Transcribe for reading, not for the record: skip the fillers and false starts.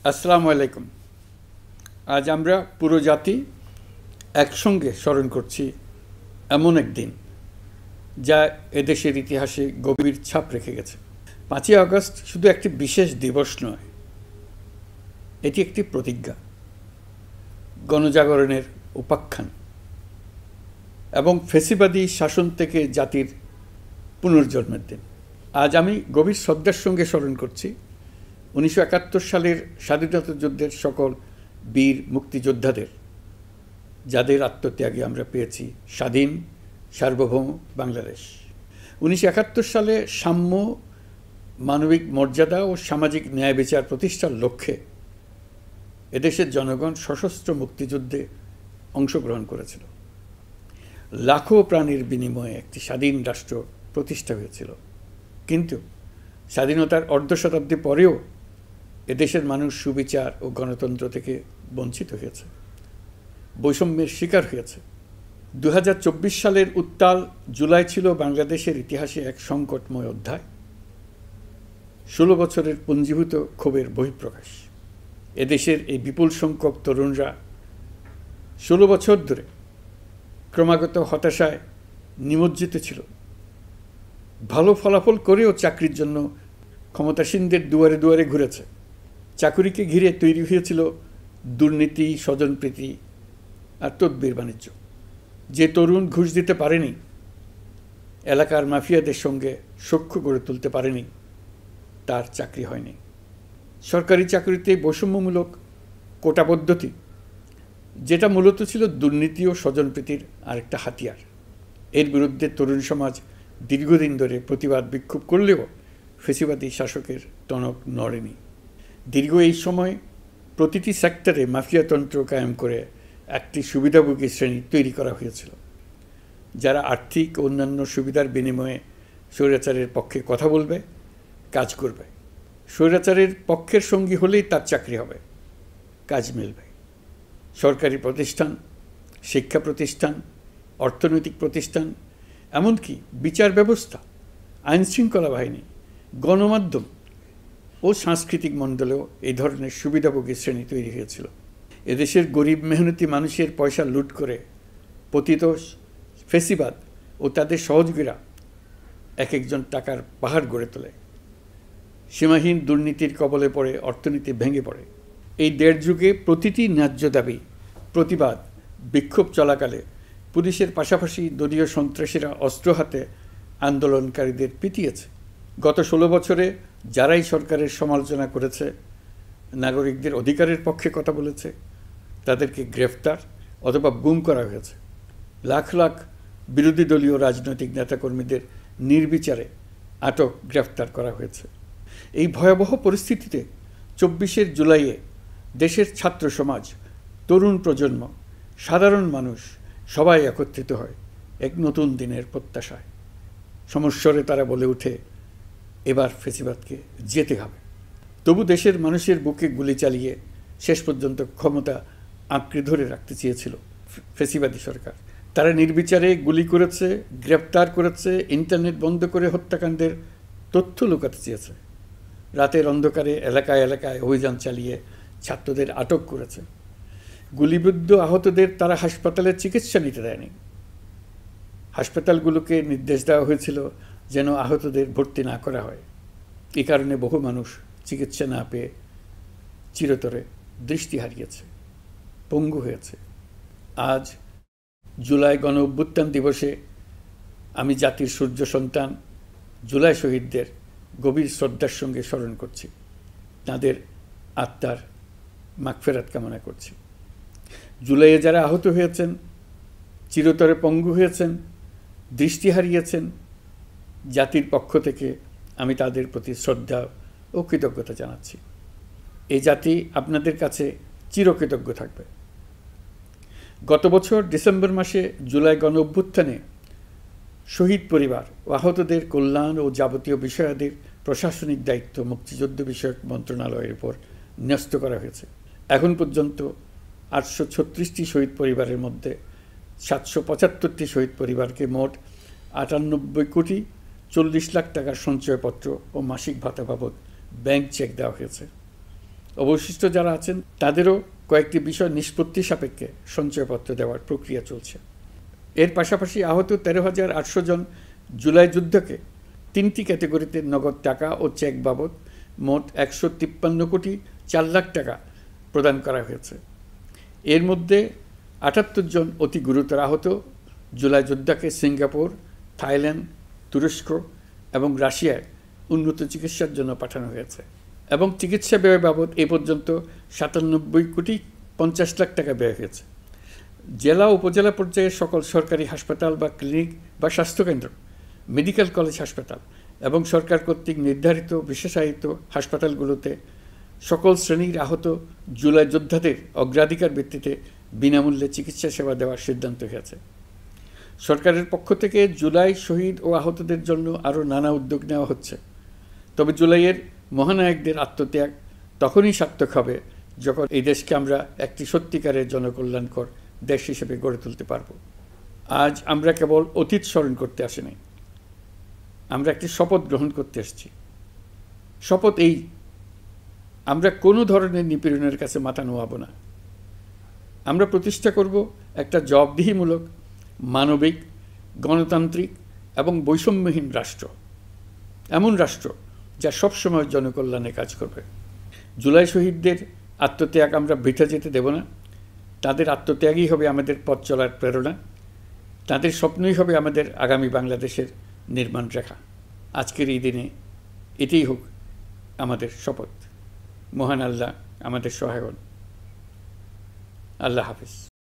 আসসালামু আলাইকুম। আজ আমরা পুরো জাতি একসঙ্গে স্মরণ করছি এমন এক দিন যা এদেশের ইতিহাসে গভীর ছাপ রেখে গেছে। 5ই আগস্ট শুধু একটি বিশেষ দিবস নয়, এটি একটি প্রতিজ্ঞা, গণজাগরণের উপাখ্যান এবং ফ্যাসিবাদী শাসন থেকে জাতির পুনর্জন্মের দিন। আজ আমি গভীর শ্রদ্ধার সঙ্গে স্মরণ করছি 1971 সালের স্বাধীনতা যুদ্ধের সকল বীর মুক্তিযোদ্ধাদের, যাদের আত্মত্যাগে আমরা পেয়েছি স্বাধীন সার্বভৌম বাংলাদেশ। 1971 সালে সাম্য, মানবিক মর্যাদা ও সামাজিক ন্যায় বিচার প্রতিষ্ঠার লক্ষ্যে এদেশের জনগণ সশস্ত্র মুক্তিযুদ্ধে অংশগ্রহণ করেছিল। লাখো প্রাণীর বিনিময়ে একটি স্বাধীন রাষ্ট্র প্রতিষ্ঠা হয়েছিল। কিন্তু স্বাধীনতার অর্ধ শতাব্দী পরেও এদেশের মানুষ সুবিচার ও গণতন্ত্র থেকে বঞ্চিত হয়েছে, বৈষম্যের শিকার হয়েছে। 2024 সালের উত্তাল জুলাই ছিল বাংলাদেশের ইতিহাসে এক সংকটময় অধ্যায়, 16 বছরের পুঞ্জীভূত ক্ষোভের বহিঃপ্রকাশ। এদেশের এই বিপুল সংখ্যক তরুণরা 16 বছর ধরে ক্রমাগত হতাশায় নিমজ্জিত ছিল। ভালো ফলাফল করেও চাকরির জন্য ক্ষমতাসীনদের দুয়ারে দুয়ারে ঘুরেছে। চাকুরিকে ঘিরে তৈরি হয়েছিল দুর্নীতি, স্বজনপ্রীতি আর তদবির বাণিজ্য। যে তরুণ ঘুষ দিতে পারেনি, এলাকার মাফিয়াদের সঙ্গে সখ্য গড়ে তুলতে পারেনি, তার চাকরি হয়নি। সরকারি চাকরিতে বৈষম্যমূলক কোটা পদ্ধতি, যেটা মূলত ছিল দুর্নীতি ও স্বজনপ্রীতির আরেকটা হাতিয়ার, এর বিরুদ্ধে তরুণ সমাজ দীর্ঘদিন ধরে প্রতিবাদ বিক্ষোভ করলেও ফ্যাসিবাদী শাসকের টনক নড়েনি। দীর্ঘ এই সময় প্রতিটি সেক্টরে মাফিয়াতন্ত্র কায়েম করে একটি সুবিধাভোগী শ্রেণী তৈরি করা হয়েছিল, যারা আর্থিক ও অন্যান্য সুবিধার বিনিময়ে স্বৈরাচারের পক্ষে কথা বলবে, কাজ করবে। স্বৈরাচারের পক্ষের সঙ্গী হলেই তার চাকরি হবে, কাজ মিলবে। সরকারি প্রতিষ্ঠান, শিক্ষা প্রতিষ্ঠান, অর্থনৈতিক প্রতিষ্ঠান, এমনকি বিচার ব্যবস্থা, আইনশৃঙ্খলা বাহিনী, গণমাধ্যম ও সাংস্কৃতিক মণ্ডলেও এই ধরনের সুবিধাভোগী শ্রেণী তৈরি হয়েছিল। এদেশের গরিব মেহনতি মানুষের পয়সা লুট করে পতিত ফ্যাসিবাদ ও তাদের সহযোগীরা এক একজন টাকার পাহাড় গড়ে তোলে। সীমাহীন দুর্নীতির কবলে পড়ে অর্থনীতি ভেঙে পড়ে। এই দেড় যুগে প্রতিটি ন্যায্য দাবি, প্রতিবাদ, বিক্ষোভ চলাকালে পুলিশের পাশাপাশি দলীয় সন্ত্রাসীরা অস্ত্র হাতে আন্দোলনকারীদের পিটিয়েছে। গত 16 বছরে যারাই সরকারের সমালোচনা করেছে, নাগরিকদের অধিকারের পক্ষে কথা বলেছে, তাদেরকে গ্রেফতার অথবা গুম করা হয়েছে। লাখ লাখ বিরোধী দলীয় রাজনৈতিক নেতাকর্মীদের নির্বিচারে আটক, গ্রেফতার করা হয়েছে। এই ভয়াবহ পরিস্থিতিতে 24 জুলাইয়ে দেশের ছাত্র সমাজ, তরুণ প্রজন্ম, সাধারণ মানুষ সবাই একত্রিত হয় এক নতুন দিনের প্রত্যাশায়। সমস্বরে তারা বলে ওঠে, এবার ফ্যাসিবাদকে যেতে হবে। তবু দেশের মানুষের বুকে গুলি চালিয়ে শেষ পর্যন্ত ক্ষমতা আঁকড়ে ধরে রাখতে চেয়েছিল ফ্যাসিবাদী সরকার। তারা নির্বিচারে গুলি করেছে, গ্রেপ্তার করেছে, ইন্টারনেট বন্ধ করে হত্যাকাণ্ডের তথ্য লুকাতে চেয়েছে। রাতের অন্ধকারে এলাকায় এলাকায় অভিযান চালিয়ে ছাত্রদের আটক করেছে। গুলিবিদ্ধ আহতদের তারা হাসপাতালে চিকিৎসা নিতে দেয়নি। হাসপাতালগুলোকে নির্দেশ দেওয়া হয়েছিল যেন আহতদের ভর্তি না করা হয়। এ কারণে বহু মানুষ চিকিৎসা না পেয়ে চিরতরে দৃষ্টি হারিয়েছে, পঙ্গু হয়েছে। আজ জুলাই গণ অভ্যুত্থান দিবসে আমি জাতির সূর্য সন্তান জুলাই শহীদদের গভীর শ্রদ্ধার সঙ্গে স্মরণ করছি, তাঁদের আত্মার মাগফিরাত কামনা করছি। জুলাইয়ে যারা আহত হয়েছেন, চিরতরে পঙ্গু হয়েছেন, দৃষ্টি হারিয়েছেন, জাতির পক্ষ থেকে আমি তাদের প্রতি শ্রদ্ধা ও কৃতজ্ঞতা জানাচ্ছি। এই জাতি আপনাদের কাছে চিরকৃতজ্ঞ থাকবে। গত বছর ডিসেম্বর মাসে জুলাই গণ অভ্যুত্থানে শহীদ পরিবার ও আহতদের কল্যাণ ও যাবতীয় বিষয়াদির প্রশাসনিক দায়িত্ব মুক্তিযুদ্ধ বিষয়ক মন্ত্রণালয়ের উপর ন্যস্ত করা হয়েছে। এখন পর্যন্ত 836টি শহীদ পরিবারের মধ্যে 775টি শহীদ পরিবারকে মোট 98,40,00,000 টাকার সঞ্চয়পত্র ও মাসিক ভাতা বাবদ ব্যাংক চেক দেওয়া হয়েছে। অবশিষ্ট যারা আছেন তাদেরও কয়েকটি বিষয় নিষ্পত্তি সাপেক্ষে সঞ্চয়পত্র দেওয়ার প্রক্রিয়া চলছে। এর পাশাপাশি আহত 13,800 জন জুলাই যুদ্ধকে 3টি ক্যাটাগরিতে নগদ টাকা ও চেক বাবদ মোট 153 কোটি 4 লাখ টাকা প্রদান করা হয়েছে। এর মধ্যে 78 জন অতি গুরুতর আহত জুলাই যোদ্ধাকে সিঙ্গাপুর, থাইল্যান্ড, তুরস্ক এবং রাশিয়ায় উন্নত চিকিৎসার জন্য পাঠানো হয়েছে এবং চিকিৎসা ব্যয় বাবদ এ পর্যন্ত 97 কোটি 50 লাখ টাকা ব্যয় হয়েছে। জেলা উপজেলা পর্যায়ে সকল সরকারি হাসপাতাল বা ক্লিনিক বা স্বাস্থ্যকেন্দ্র, মেডিকেল কলেজ হাসপাতাল এবং সরকার কর্তৃক নির্ধারিত বিশেষায়িত হাসপাতালগুলোতে সকল শ্রেণীর আহত জুলাই যোদ্ধাদের অগ্রাধিকার ভিত্তিতে বিনামূল্যে চিকিৎসা সেবা দেওয়ার সিদ্ধান্ত হয়েছে। সরকারের পক্ষ থেকে জুলাই শহীদ ও আহতদের জন্য আরও নানা উদ্যোগ নেওয়া হচ্ছে। তবে জুলাইয়ের মহানায়কদের আত্মত্যাগ তখনই সার্থক হবে যখন এই দেশকে আমরা একটি সত্যিকারের জনকল্যাণকর দেশ হিসেবে গড়ে তুলতে পারব। আজ আমরা কেবল অতীত স্মরণ করতে আসিনি, আমরা একটি শপথ গ্রহণ করতে এসেছি। শপথ এই, আমরা কোনো ধরনের নিপীড়নের কাছে মাথা নোয়াব না। আমরা প্রতিষ্ঠা করব একটা জবাবদিহিমূলক, মানবিক, গণতান্ত্রিক এবং বৈষম্যহীন রাষ্ট্র, এমন রাষ্ট্র যা সবসময় জনকল্যাণে কাজ করবে। জুলাই শহীদদের আত্মত্যাগ আমরা বৃথা যেতে দেব না। তাদের আত্মত্যাগই হবে আমাদের পথ চলার প্রেরণা, তাদের স্বপ্নই হবে আমাদের আগামী বাংলাদেশের নির্মাণ রেখা। আজকের এই দিনে এটাই হোক আমাদের শপথ। মহান আল্লাহ আমাদের সহায় হন। আল্লাহ হাফিজ।